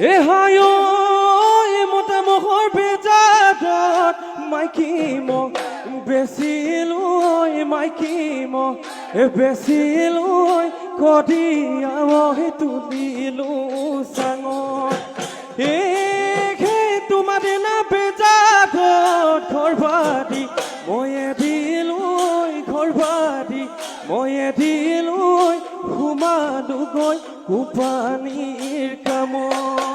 এ হায় মতা মহৰ বেজাৰত মাইকী মহ বেচিলৈ মাইকী মহ বেচিলৈ কদিয়াও তুলিলো চাঙত তোমাৰ দিনা বেজাৰত ঘৰ বাদি ময়ে দিলৈ ঘৰ বাদি ময়ে দিলৈ সোমালোগৈ কোপানীৰ কামত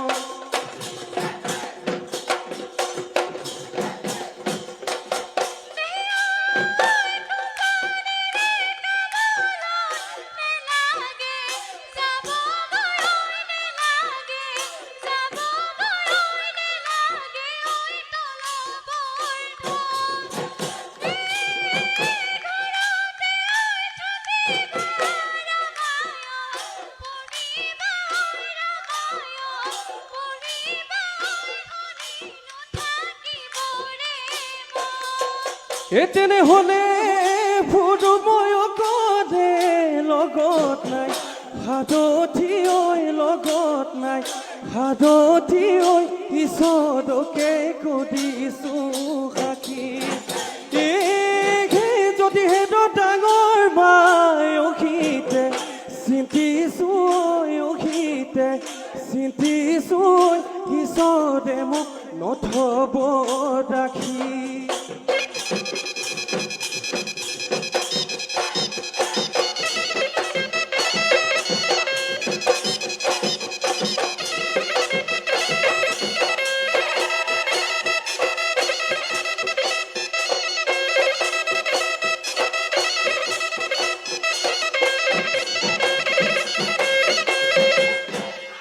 তেনেহলে ফুৰুময় কৰে লগত নাই হাততি ঐ লগত নাই হাততি ঐ ঈশ্বৰকে কৰিছো সাক্ষী যদিহে ডাঙৰ মাই অখিতে চিন্তিছো অখিতে চিন্তিছো ঈশ্বৰে মোক নথব ৰাখি